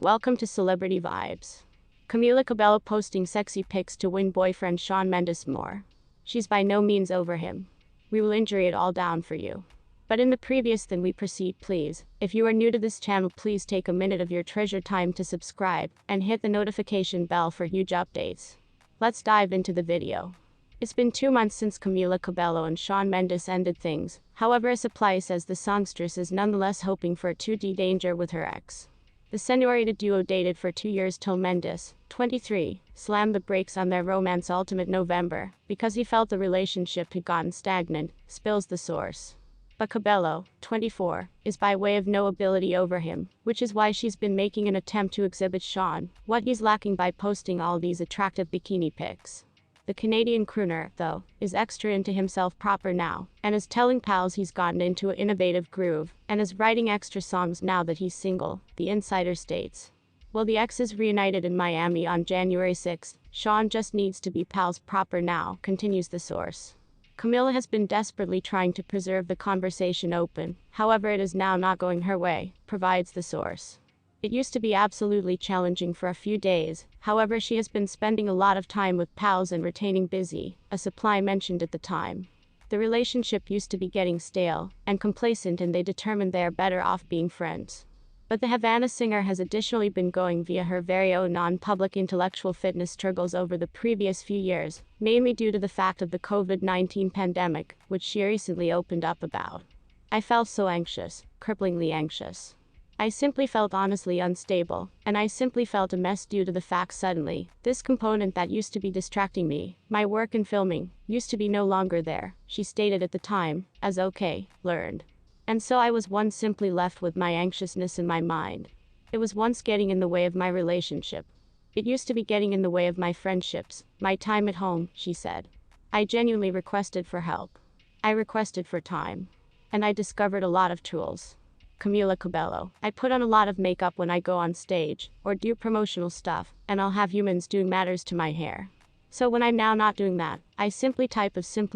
Welcome to Celebrity Vibes. Camila Cabello posting sexy pics to win boyfriend Shawn Mendes more. She's by no means over him. We will injure it all down for you. But in the previous then we proceed, please. If you are new to this channel, please take a minute of your treasured time to subscribe and hit the notification bell for huge updates. Let's dive into the video. It's been 2 months since Camila Cabello and Shawn Mendes ended things. However, a supply says the songstress is nonetheless hoping for a 2D danger with her ex. The Senorita duo dated for 2 years till Mendes, 23, slammed the brakes on their romance ultimate November because he felt the relationship had gotten stagnant, spills the source. But Cabello, 24, is by way of no ability over him, which is why she's been making an attempt to exhibit Shawn what he's lacking by posting all these attractive bikini pics. The Canadian crooner, though, is extra into himself proper now, and is telling pals he's gotten into an innovative groove, and is writing extra songs now that he's single, the insider states. Well, the exes reunited in Miami on January 6th, Shawn just needs to be pals proper now, continues the source. Camila has been desperately trying to preserve the conversation open, however it is now not going her way, provides the source. It used to be absolutely challenging for a few days, however she has been spending a lot of time with pals and retaining busy, a supply mentioned at the time. The relationship used to be getting stale and complacent and they determined they are better off being friends. But the Havana singer has additionally been going via her very own non-public intellectual fitness struggles over the previous few years, mainly due to the fact of the COVID-19 pandemic, which she recently opened up about. I felt so anxious, cripplingly anxious. I simply felt honestly unstable, and I simply felt a mess due to the fact suddenly, this component that used to be distracting me, my work and filming, used to be no longer there, she stated at the time, as okay, learned. And so I was once simply left with my anxiousness in my mind. It was once getting in the way of my relationship. It used to be getting in the way of my friendships, my time at home, she said. I genuinely requested for help. I requested for time. And I discovered a lot of tools. Camila Cabello. I put on a lot of makeup when I go on stage, or do promotional stuff, and I'll have humans doing matters to my hair. So when I'm now not doing that, I simply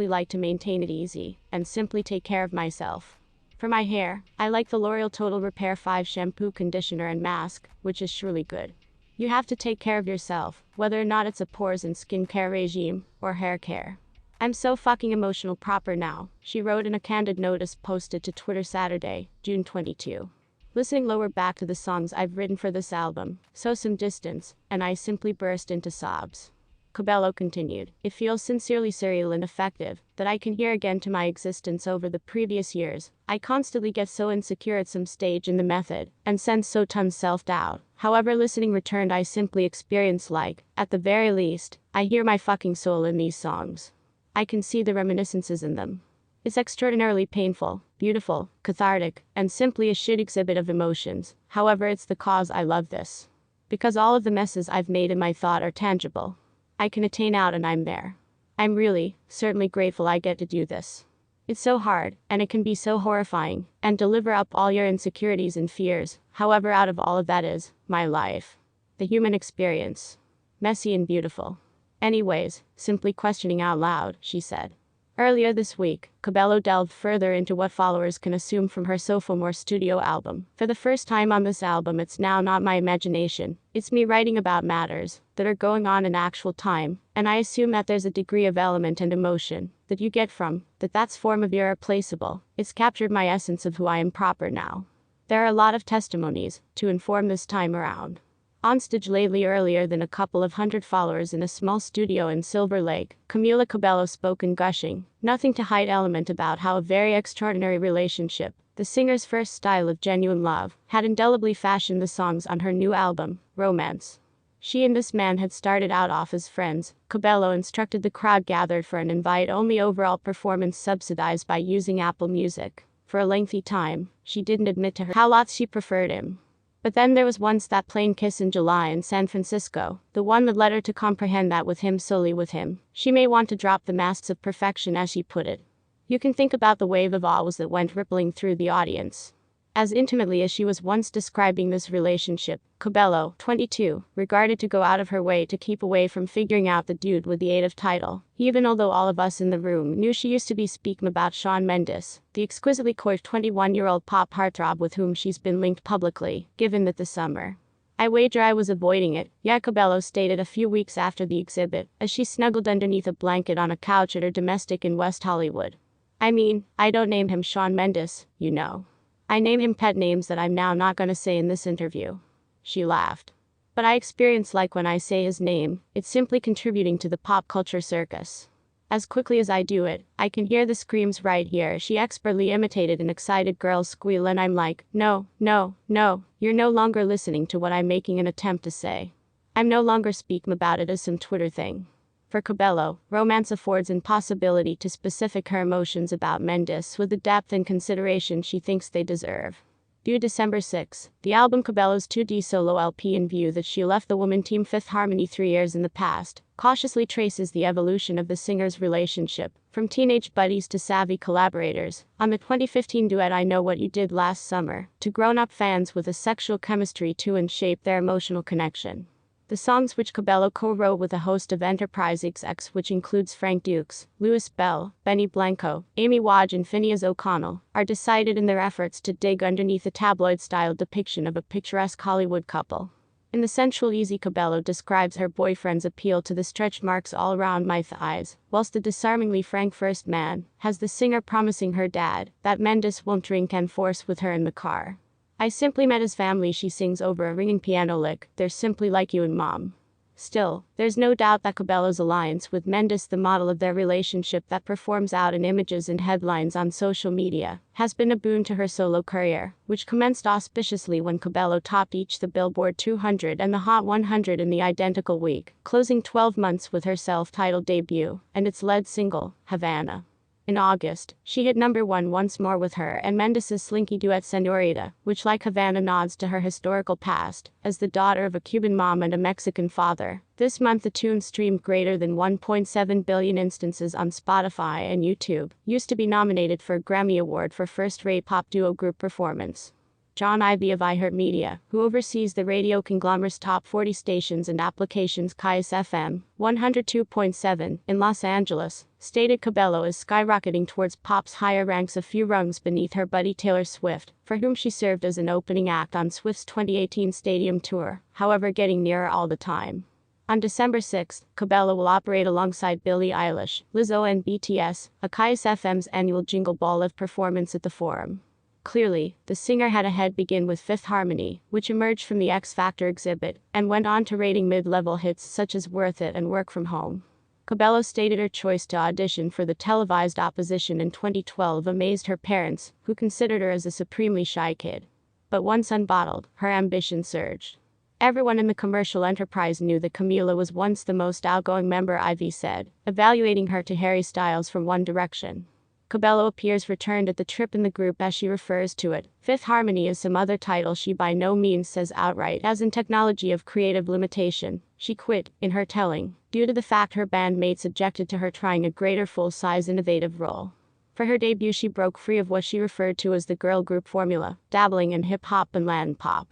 like to maintain it easy, and simply take care of myself. For my hair, I like the L'Oreal Total Repair 5 shampoo, conditioner and mask, which is surely good. You have to take care of yourself, whether or not it's a pores and skincare regime, or hair care. I'm so fucking emotional proper now, she wrote in a candid notice posted to Twitter Saturday, June 22. Listening lower back to the songs I've written for this album, So Some Distance, and I simply burst into sobs. Cabello continued, it feels sincerely surreal and effective, that I can hear again to my existence over the previous years. I constantly get so insecure at some stage in the method, and sense so tons self-doubt. However, listening returned I simply experience like, at the very least, I hear my fucking soul in these songs. I can see the reminiscences in them. It's extraordinarily painful, beautiful, cathartic, and simply a shit exhibit of emotions. However, it's the cause I love this. Because all of the messes I've made in my thought are tangible. I can attain out and I'm there. I'm really, certainly grateful I get to do this. It's so hard, and it can be so horrifying, and deliver up all your insecurities and fears. However, out of all of that is my life. The human experience. Messy and beautiful. Anyways, simply questioning out loud, she said. Earlier this week, Cabello delved further into what followers can assume from her sophomore studio album. For the first time on this album, it's now not my imagination, it's me writing about matters that are going on in actual time, and I assume that there's a degree of element and emotion that you get from that's form of irreplaceable. It's captured my essence of who I am proper now. There are a lot of testimonies to inform this time around. On stage lately, earlier than a couple of hundred followers in a small studio in Silver Lake, Camila Cabello spoke in gushing, nothing to hide element about how a very extraordinary relationship, the singer's first style of genuine love, had indelibly fashioned the songs on her new album, Romance. She and this man had started out off as friends. Cabello instructed the crowd gathered for an invite-only overall performance subsidized by using Apple Music. For a lengthy time, she didn't admit to her how lots she preferred him. But then there was once that plain kiss in July in San Francisco, the one that led her to comprehend that with him, solely with him, she may want to drop the masks of perfection, as she put it. You can think about the wave of awes that went rippling through the audience. As intimately as she was once describing this relationship, Cabello, 22, regarded to go out of her way to keep away from figuring out the dude with the 8 of title, even although all of us in the room knew she used to be speaking about Shawn Mendes, the exquisitely coy 21-year-old pop heartthrob with whom she's been linked publicly, given that this summer. I wager I was avoiding it, yeah, Cabello stated a few weeks after the exhibit, as she snuggled underneath a blanket on a couch at her domestic in West Hollywood. I mean, I don't name him Shawn Mendes, you know. I name him pet names that I'm now not gonna say in this interview. She laughed. But I experience like when I say his name, it's simply contributing to the pop culture circus. As quickly as I do it, I can hear the screams right here. She expertly imitated an excited girl's squeal, and I'm like, no, no, no, you're no longer listening to what I'm making an attempt to say. I'm no longer speaking about it as some Twitter thing. For Cabello, romance affords impossibility to specific her emotions about Mendes with the depth and consideration she thinks they deserve. Due December 6, the album Cabello's 2D solo LP In View that she left the woman team Fifth Harmony 3 years in the past, cautiously traces the evolution of the singer's relationship, from teenage buddies to savvy collaborators, on the 2015 duet I Know What You Did Last Summer, to grown-up fans with a sexual chemistry to and shape their emotional connection. The songs, which Cabello co-wrote with a host of Enterprise execs, which includes Frank Dukes, Louis Bell, Benny Blanco, Amy Wadge and Phineas O'Connell, are decided in their efforts to dig underneath a tabloid-style depiction of a picturesque Hollywood couple. In the sensual Easy, Cabello describes her boyfriend's appeal to the stretch marks all around my thighs, whilst the disarmingly frank first man has the singer promising her dad that Mendes won't drink and force with her in the car. I simply met his family, she sings over a ringing piano lick, they're simply like you and mom. Still, there's no doubt that Cabello's alliance with Mendes, the model of their relationship that performs out in images and headlines on social media, has been a boon to her solo career, which commenced auspiciously when Cabello topped each the Billboard 200 and the Hot 100 in the identical week, closing 12 months with her self-titled debut and its lead single, Havana. In August, she hit #1 once more with her and Mendes' slinky duet Senorita, which like Havana nods to her historical past, as the daughter of a Cuban mom and a Mexican father. This month the tune streamed greater than 1.7 billion instances on Spotify and YouTube, used to be nominated for a Grammy Award for first-rate pop duo group performance. John Ivey of iHeartMedia, who oversees the radio conglomerate's top 40 stations and applications Kiss FM 102.7 in Los Angeles, stated Cabello is skyrocketing towards pop's higher ranks a few rungs beneath her buddy Taylor Swift, for whom she served as an opening act on Swift's 2018 stadium tour, however getting nearer all the time. On December 6, Cabello will operate alongside Billie Eilish, Lizzo and BTS, a Kiss FM's annual Jingle Ball Live performance at the Forum. Clearly, the singer had a head begin with Fifth Harmony, which emerged from the X Factor exhibit, and went on to rating mid-level hits such as Worth It and Work From Home. Cabello stated her choice to audition for the televised opposition in 2012 amazed her parents, who considered her as a supremely shy kid. But once unbottled, her ambition surged. Everyone in the commercial enterprise knew that Camila was once the most outgoing member, Ivy said, evaluating her to Harry Styles from One Direction. Cabello appears returned at the trip in the group as she refers to it. Fifth Harmony is some other title she by no means says outright, as in technology of creative limitation. She quit, in her telling, due to the fact her bandmates objected to her trying a greater full-size innovative role. For her debut she broke free of what she referred to as the girl group formula, dabbling in hip-hop and Latin pop.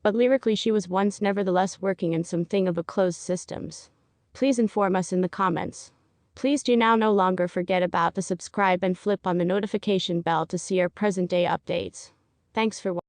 But lyrically she was once nevertheless working in something of a closed systems. Please inform us in the comments. Please do now no longer forget about the subscribe and flip on the notification bell to see our present day updates. Thanks for watching.